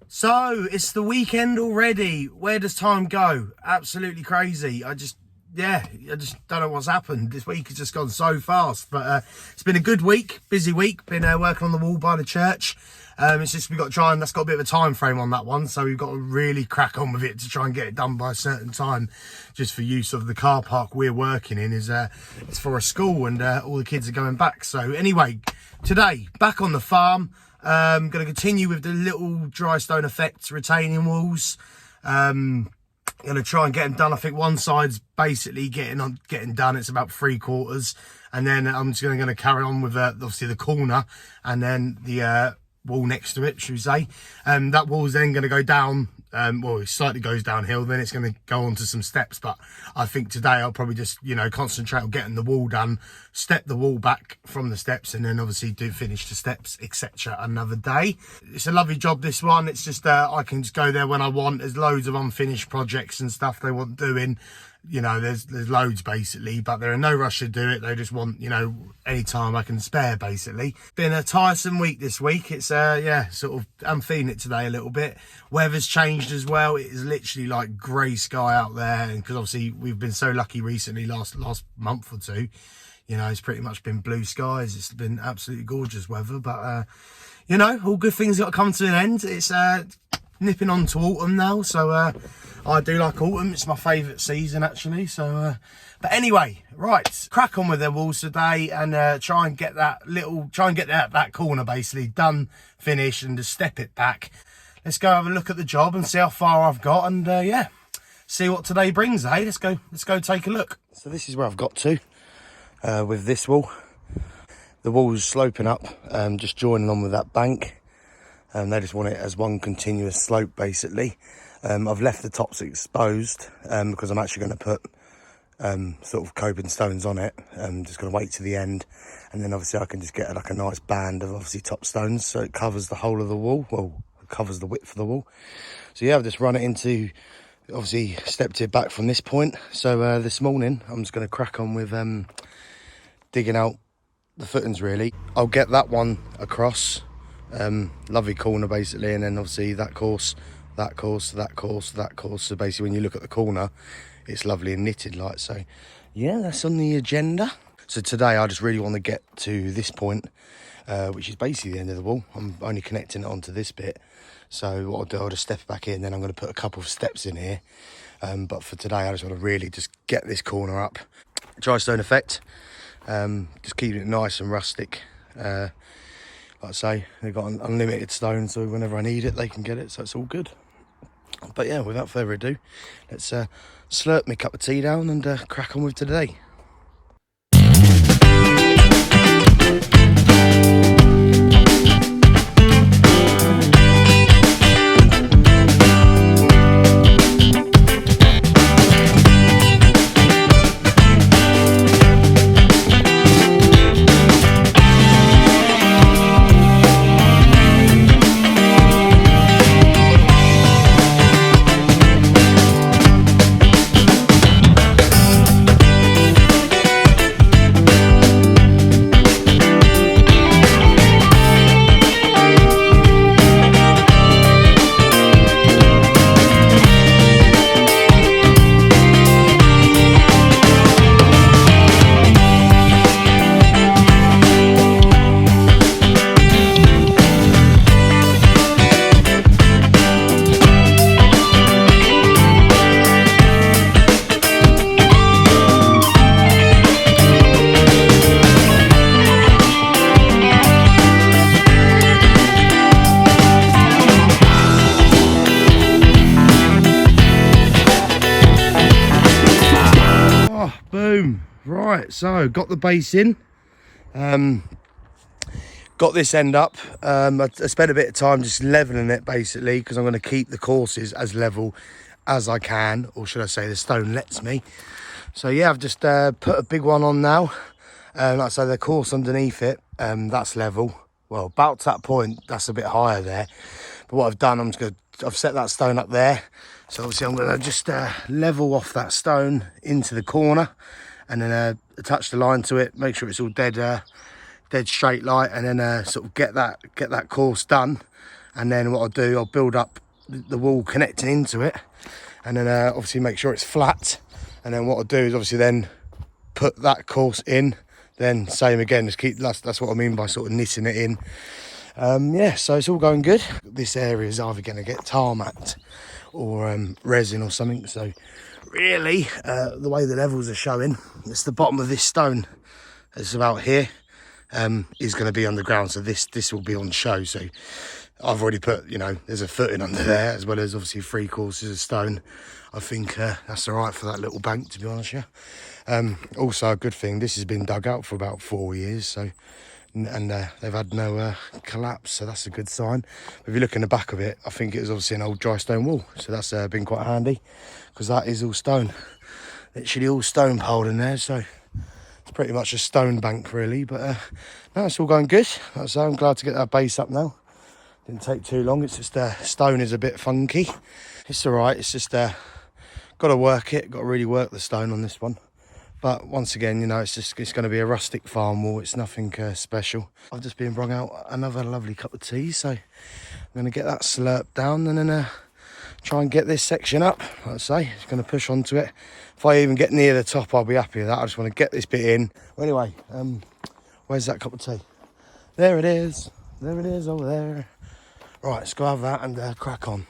So it's the weekend already. Where does time go? Absolutely crazy. I just don't know what's happened. This week has just gone so fast. But it's been a good week, busy week. Been working on the wall by the church. It's just we've got to try and that's got a bit of a time frame on that one, so we've got to really crack on with it to try and get it done by a certain time, just for use of the car park we're working in. It's for a school and all the kids are going back. So anyway, today back on the farm. Going to continue with the little dry stone effects retaining walls. Going to try and get them done. I think one side's basically getting done. It's about 3/4, and then I'm just going to carry on with obviously the corner and then the wall next to it, should we say. That wall's then going to go down. Well, it slightly goes downhill, then it's going to go onto some steps. But I think today I'll probably just, concentrate on getting the wall done, step the wall back from the steps, and then obviously do finish the steps, etc. another day. It's a lovely job, this one. It's just I can just go there when I want. There's loads of unfinished projects and stuff they want doing. There's loads basically, but they're in no rush to do it. They just want, any time I can spare basically. Been a tiresome week this week. It's I'm feeling it today a little bit. Weather's changed as well. It is literally like grey sky out there, and because obviously we've been so lucky recently, last month or two, it's pretty much been blue skies. It's been absolutely gorgeous weather, but all good things got to come to an end. It's nipping on to autumn now, so I do like autumn. It's my favourite season actually. So but anyway, right, crack on with the walls today and try and get that corner basically done, finished, and just step it back. Let's go have a look at the job and see how far I've got, and see what today brings, eh? Let's go take a look. So this is where I've got to with this wall. The wall's sloping up, just joining on with that bank. They just want it as one continuous slope basically. I've left the tops exposed because I'm actually going to put sort of coping stones on it. I'm just going to wait to the end, and then obviously I can just get like a nice band of obviously top stones, so it covers the whole of the wall. Well, it covers the width of the wall. So yeah, I've just run it into, obviously stepped it back from this point. So this morning I'm just going to crack on with digging out the footings really. I'll get that one across. Lovely corner basically, and then obviously that course. So basically when you look at the corner, it's lovely and knitted like. So yeah, that's on the agenda. So today I just really want to get to this point, which is basically the end of the wall. I'm only connecting it onto this bit. So what I'll do, I'll just step back in, then I'm going to put a couple of steps in here. But for today I just want to really just get this corner up. Dry stone effect, just keeping it nice and rustic. Like I say, they've got an unlimited stone, so whenever I need it, they can get it, so it's all good. But yeah, without further ado, let's slurp my cup of tea down and crack on with today. Boom. Right, so got the base in, got this end up. I spent a bit of time just leveling it basically, because I'm going to keep the courses as level as I can, or should I say the stone lets me. So yeah, I've just put a big one on now. Like I say, the course underneath it, that's level. Well, about to that point, that's a bit higher there. But what I've done, I've set that stone up there. So obviously I'm going to just level off that stone into the corner, and then attach the line to it, make sure it's all dead dead straight light, and then sort of get that course done. And then what I'll do, I'll build up the wall connecting into it, and then obviously make sure it's flat. And then what I'll do is obviously then put that course in, then same again, just keep, that's what I mean by sort of knitting it in. Yeah, so it's all going good. This area is either going to get tarmacked or resin or something. So really, the way the levels are showing, it's the bottom of this stone. It's about here, is going to be underground. So this will be on show. So I've already put, you know, there's a footing under there, as well as obviously 3 courses of stone. I think that's all right for that little bank, to be honest, yeah. Also a good thing, this has been dug out for about 4 years, so, and they've had no collapse, so that's a good sign. If you look in the back of it, I think it was obviously an old dry stone wall, so that's been quite handy, because that is all stone. Literally all stone piled in there, so it's pretty much a stone bank really. But no, it's all going good. So I'm glad to get that base up now. Didn't take too long. It's just stone is a bit funky. It's all right. It's just got to work it. Got to really work the stone on this one. But once again, you know, it's going to be a rustic farm wall. It's nothing special. I've just been brought out another lovely cup of tea, so I'm going to get that slurped down and then try and get this section up. Like I say, it's going to push onto it. If I even get near the top, I'll be happy with that. I just want to get this bit in. Well, anyway, where's that cup of tea? There it is. There it is over there. Right, let's go have that and crack on.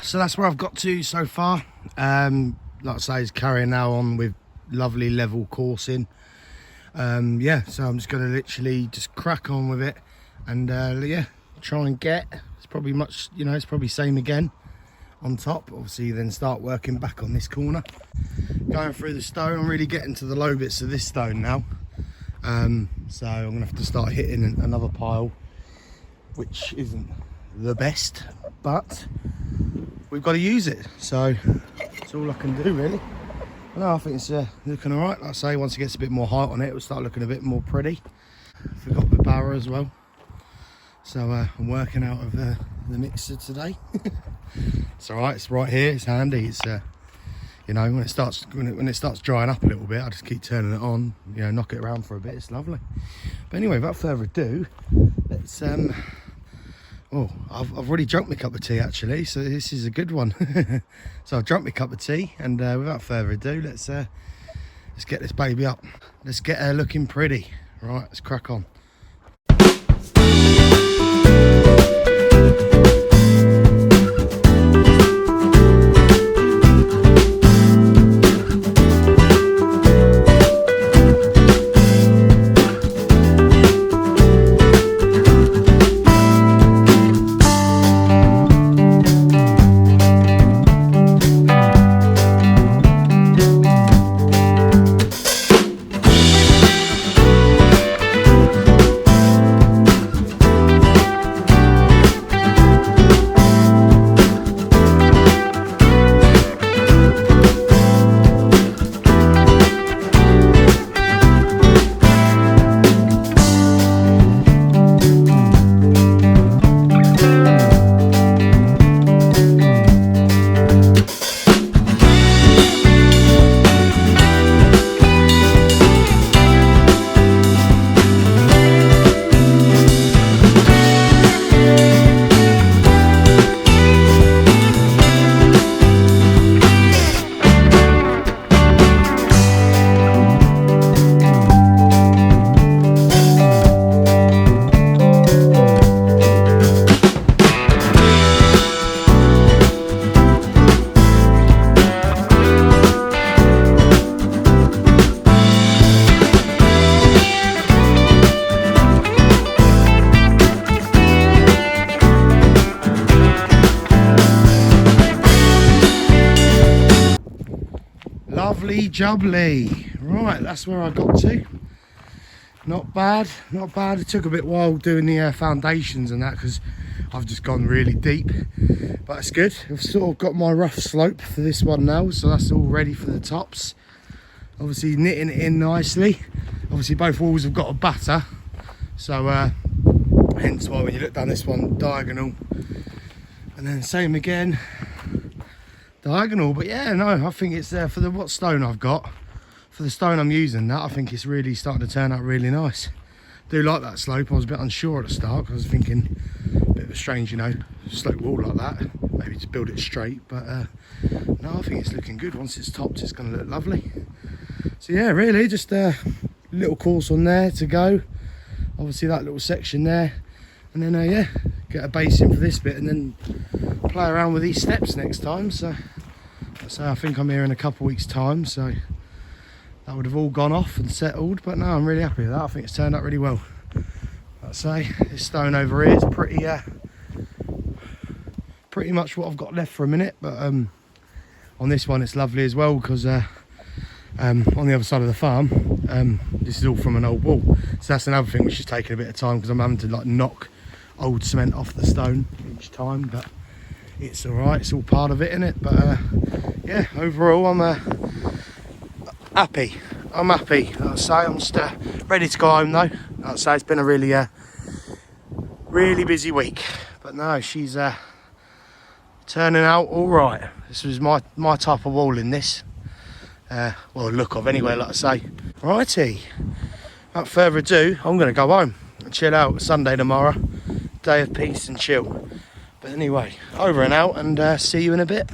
So that's where I've got to so far. Like I say, it's carrying now on with lovely level coursing. Yeah, so I'm just going to literally just crack on with it and yeah, try and get, it's probably much, you know, it's probably same again on top. Obviously then start working back on this corner, going through the stone. I'm really getting to the low bits of this stone now. So I'm gonna have to start hitting another pile, which isn't the best, but we've got to use it, so that's all I can do really. No, I think it's looking all right. Like I say, once it gets a bit more height on it, it'll start looking a bit more pretty. Forgot the barrow as well, so I'm working out of the mixer today. It's all right. It's right here. It's handy. It's you know, when it starts drying up a little bit, I just keep turning it on. You know, knock it around for a bit. It's lovely. But anyway, without further ado, let's oh, I've already drunk my cup of tea actually, so this is a good one. So I've drunk my cup of tea, and without further ado, let's get this baby up. Let's get her looking pretty. Right, let's crack on. Lovely jubbly. Right, that's where I got to. Not bad, not bad. It took a bit while doing the foundations and that because I've just gone really deep, but it's good. I've sort of got my rough slope for this one now, so that's all ready for the tops. Obviously knitting it in nicely. Obviously both walls have got a batter, so hence why when you look down this one, diagonal, and then same again, diagonal. But yeah, no, I think it's there for the what stone I've got. For the stone I'm using, that I think it's really starting to turn out really nice. Do like that slope. I was a bit unsure at the start because I was thinking a bit of a strange, you know, slope wall like that, maybe to build it straight, but no, I think it's looking good. Once it's topped, it's going to look lovely. So yeah, really just a little course on there to go. Obviously that little section there, and then yeah, get a base in for this bit and then play around with these steps next time. So I think I'm here in a couple weeks time, so that would have all gone off and settled, but no, I'm really happy with that. I think it's turned out really well. Like I say, this stone over here is pretty much what I've got left for a minute, but on this one it's lovely as well because on the other side of the farm, this is all from an old wall, so that's another thing which is taking a bit of time because I'm having to like knock old cement off the stone each time, but it's all right, it's all part of it, isn't it? But yeah, overall I'm happy. I'm happy. Like I say, I'm just ready to go home though. Like I say, it's been a really busy week, but no, she's turning out all right. This was my type of wall in this. Well, look of anyway, like I say. Righty, without further ado, I'm going to go home and chill out. Sunday tomorrow, day of peace and chill. But anyway, over and out, and see you in a bit.